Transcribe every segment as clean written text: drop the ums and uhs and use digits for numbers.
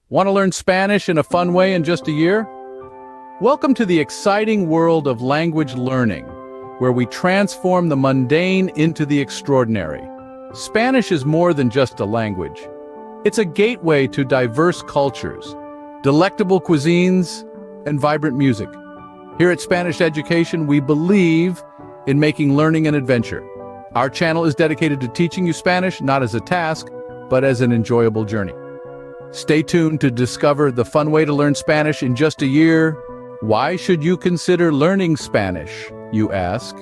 Want to learn Spanish in a fun way in just a year? Welcome to the exciting world of language learning, where we transform the mundane into the extraordinary. Spanish is more than just a language. It's a gateway to diverse cultures, delectable cuisines, and vibrant music. Here at Spanish.Education, we believe in making learning an adventure. Our channel is dedicated to teaching you Spanish not as a task, but as an enjoyable journey. Stay tuned to discover the fun way to learn Spanish in just a year. Why should you consider learning Spanish, you ask?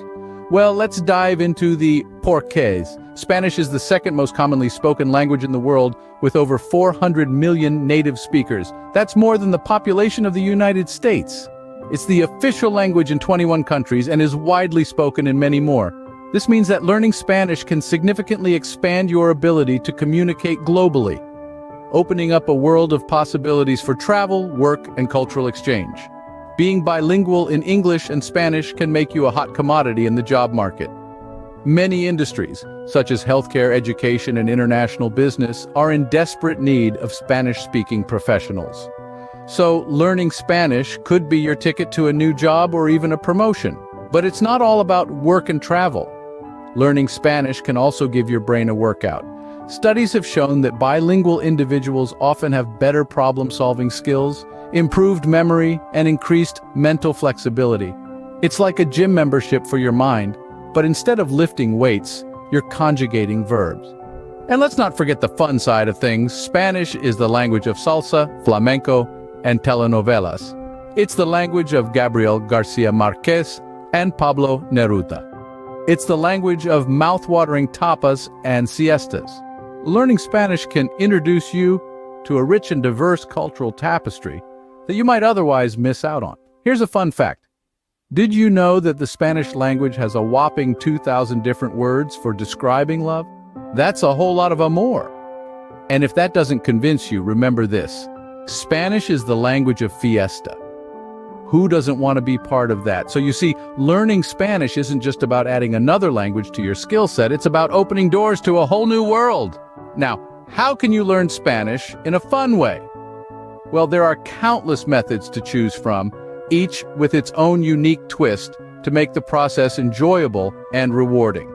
Well, let's dive into the porqués. Spanish is the second most commonly spoken language in the world, with over 400 million native speakers. That's more than the population of the United States. It's the official language in 21 countries and is widely spoken in many more. This means that learning Spanish can significantly expand your ability to communicate globally, opening up a world of possibilities for travel, work, and cultural exchange. Being bilingual in English and Spanish can make you a hot commodity in the job market. Many industries, such as healthcare, education, and international business, are in desperate need of Spanish-speaking professionals. So, learning Spanish could be your ticket to a new job or even a promotion. But it's not all about work and travel. Learning Spanish can also give your brain a workout. Studies have shown that bilingual individuals often have better problem-solving skills, improved memory, and increased mental flexibility. It's like a gym membership for your mind, but instead of lifting weights, you're conjugating verbs. And let's not forget the fun side of things. Spanish is the language of salsa, flamenco, and telenovelas. It's the language of Gabriel Garcia Marquez and Pablo Neruda. It's the language of mouth-watering tapas and siestas. Learning Spanish can introduce you to a rich and diverse cultural tapestry that you might otherwise miss out on. Here's a fun fact. Did you know that the Spanish language has a whopping 2,000 different words for describing love? That's a whole lot of amor. And if that doesn't convince you, remember this. Spanish is the language of fiesta. Who doesn't want to be part of that? So you see, learning Spanish isn't just about adding another language to your skill set, it's about opening doors to a whole new world. Now, how can you learn Spanish in a fun way? Well, there are countless methods to choose from, each with its own unique twist to make the process enjoyable and rewarding.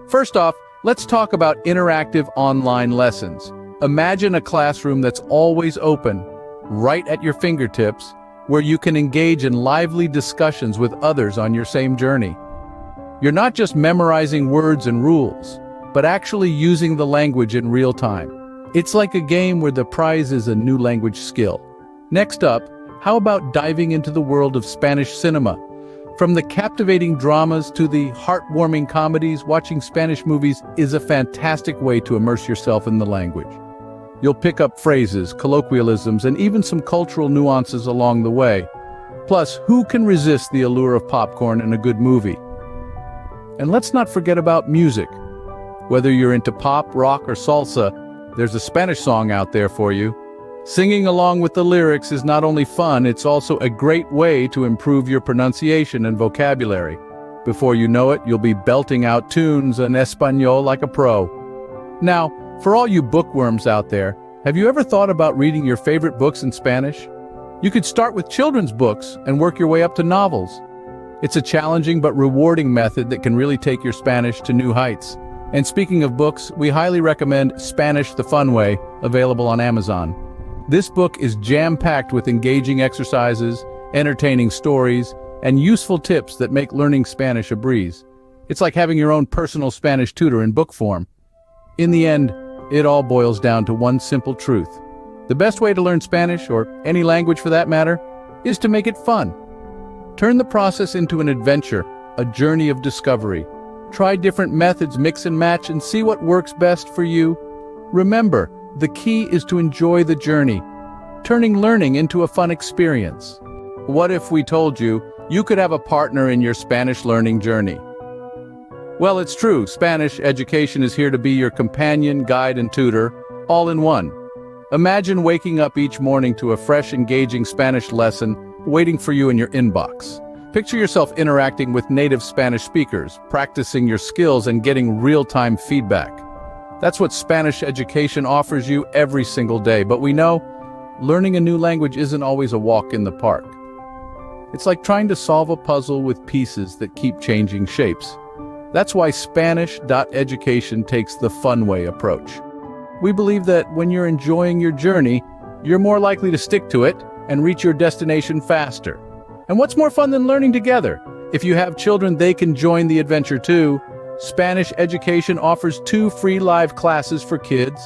First off, let's talk about interactive online lessons. Imagine a classroom that's always open, right at your fingertips, where you can engage in lively discussions with others on your same journey. You're not just memorizing words and rules, but actually using the language in real time. It's like a game where the prize is a new language skill. Next up, how about diving into the world of Spanish cinema? From the captivating dramas to the heartwarming comedies, watching Spanish movies is a fantastic way to immerse yourself in the language. You'll pick up phrases, colloquialisms, and even some cultural nuances along the way. Plus, who can resist the allure of popcorn and a good movie? And let's not forget about music. Whether you're into pop, rock, or salsa, there's a Spanish song out there for you. Singing along with the lyrics is not only fun, it's also a great way to improve your pronunciation and vocabulary. Before you know it, you'll be belting out tunes in Espanol like a pro. Now, for all you bookworms out there, have you ever thought about reading your favorite books in Spanish? You could start with children's books and work your way up to novels. It's a challenging but rewarding method that can really take your Spanish to new heights. And speaking of books, we highly recommend Spanish the Fun Way, available on Amazon. This book is jam-packed with engaging exercises, entertaining stories, and useful tips that make learning Spanish a breeze. It's like having your own personal Spanish tutor in book form. In the end, it all boils down to one simple truth. The best way to learn Spanish, or any language for that matter, is to make it fun. Turn the process into an adventure, a journey of discovery. Try different methods, mix and match, and see what works best for you. Remember, the key is to enjoy the journey, turning learning into a fun experience. What if we told you you could have a partner in your Spanish learning journey? Well, it's true. Spanish.Education is here to be your companion, guide, and tutor, all in one. Imagine waking up each morning to a fresh, engaging Spanish lesson waiting for you in your inbox. Picture yourself interacting with native Spanish speakers, practicing your skills and getting real-time feedback. That's what Spanish.Education offers you every single day, but we know learning a new language isn't always a walk in the park. It's like trying to solve a puzzle with pieces that keep changing shapes. That's why Spanish.Education takes the Funway approach. We believe that when you're enjoying your journey, you're more likely to stick to it and reach your destination faster. And what's more fun than learning together? If you have children, they can join the adventure too. Spanish.Education offers 2 free live classes for kids.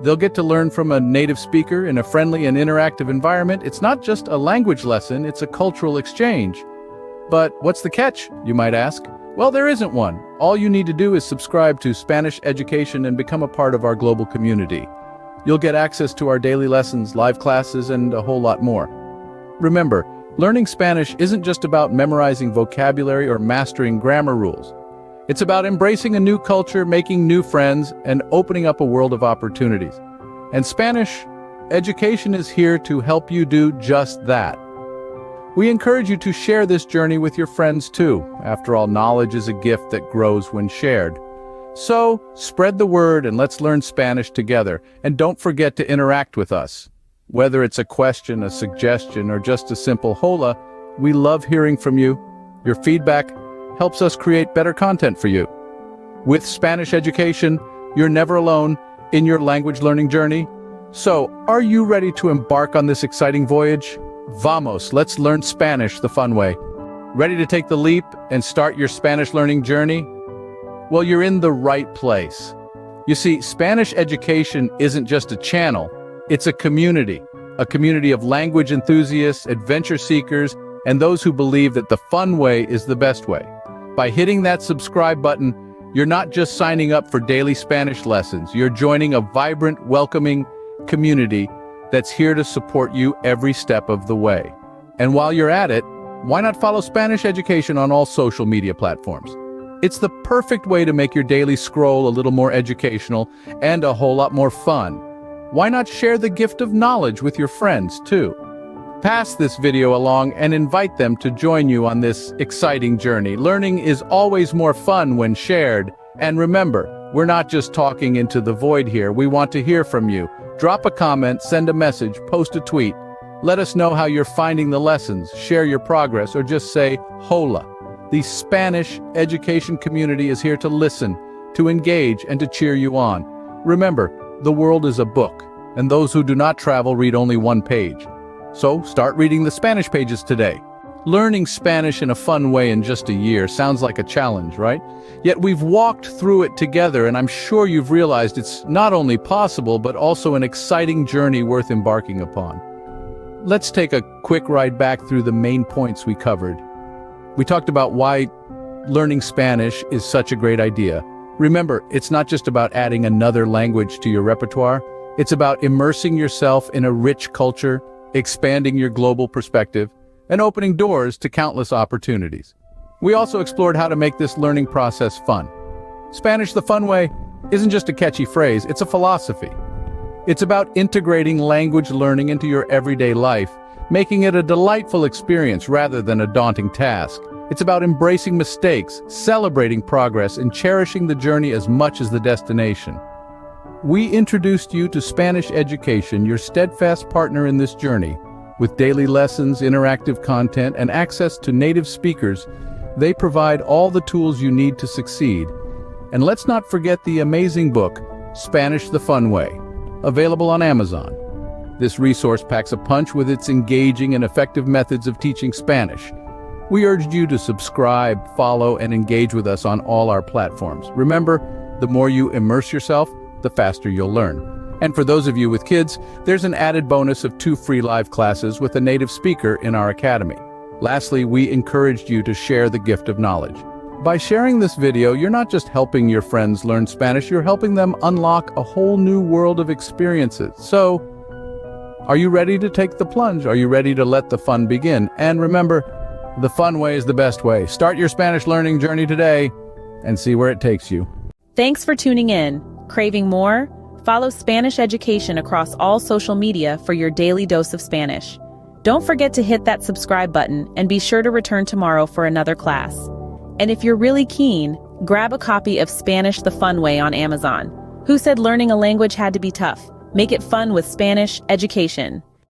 They'll get to learn from a native speaker in a friendly and interactive environment. It's not just a language lesson, it's a cultural exchange. But what's the catch, you might ask? Well, there isn't one. All you need to do is subscribe to Spanish.Education and become a part of our global community. You'll get access to our daily lessons, live classes, and a whole lot more. Remember, learning Spanish isn't just about memorizing vocabulary or mastering grammar rules. It's about embracing a new culture, making new friends, and opening up a world of opportunities. And Spanish.Education is here to help you do just that. We encourage you to share this journey with your friends too. After all, knowledge is a gift that grows when shared. So, spread the word and let's learn Spanish together. And don't forget to interact with us. Whether it's a question, a suggestion, or just a simple hola, we love hearing from you. Your feedback helps us create better content for you. With Spanish.Education, you're never alone in your language learning journey. So, are you ready to embark on this exciting voyage? Vamos, let's learn Spanish the fun way. Ready to take the leap and start your Spanish learning journey? Well, you're in the right place. You see, Spanish.Education isn't just a channel, it's a community of language enthusiasts, adventure seekers, and those who believe that the fun way is the best way. By hitting that subscribe button, you're not just signing up for daily Spanish lessons, you're joining a vibrant, welcoming community that's here to support you every step of the way. And while you're at it, why not follow Spanish.Education on all social media platforms? It's the perfect way to make your daily scroll a little more educational and a whole lot more fun. Why not share the gift of knowledge with your friends too? Pass this video along and invite them to join you on this exciting journey. Learning is always more fun when shared. And remember, we're not just talking into the void here. We want to hear from you. Drop a comment, send a message, post a tweet. Let us know how you're finding the lessons, share your progress, or just say hola. The Spanish.Education community is here to listen, to engage, and to cheer you on. Remember, the world is a book, and those who do not travel read only one page. So start reading the Spanish pages today. Learning Spanish in a fun way in just a year sounds like a challenge, right? Yet we've walked through it together, and I'm sure you've realized it's not only possible, but also an exciting journey worth embarking upon. Let's take a quick ride back through the main points we covered. We talked about why learning Spanish is such a great idea. Remember, it's not just about adding another language to your repertoire. It's about immersing yourself in a rich culture, expanding your global perspective, and opening doors to countless opportunities. We also explored how to make this learning process fun. Spanish the fun way isn't just a catchy phrase, it's a philosophy. It's about integrating language learning into your everyday life, making it a delightful experience rather than a daunting task. It's about embracing mistakes, celebrating progress, and cherishing the journey as much as the destination. We introduced you to Spanish.Education, your steadfast partner in this journey. With daily lessons, interactive content, and access to native speakers, they provide all the tools you need to succeed. And let's not forget the amazing book, Spanish the Fun Way, available on Amazon. This resource packs a punch with its engaging and effective methods of teaching Spanish. We urge you to subscribe, follow, and engage with us on all our platforms. Remember, the more you immerse yourself, the faster you'll learn. And for those of you with kids, there's an added bonus of 2 free live classes with a native speaker in our academy. Lastly, we encouraged you to share the gift of knowledge. By sharing this video, you're not just helping your friends learn Spanish, you're helping them unlock a whole new world of experiences. So, are you ready to take the plunge? Are you ready to let the fun begin? And remember, the fun way is the best way. Start your Spanish learning journey today and see where it takes you. Thanks for tuning in. Craving more? Follow Spanish.Education across all social media for your daily dose of Spanish. Don't forget to hit that subscribe button and be sure to return tomorrow for another class. And if you're really keen, grab a copy of Spanish the Fun Way on Amazon. Who said learning a language had to be tough? Make it fun with Spanish.Education.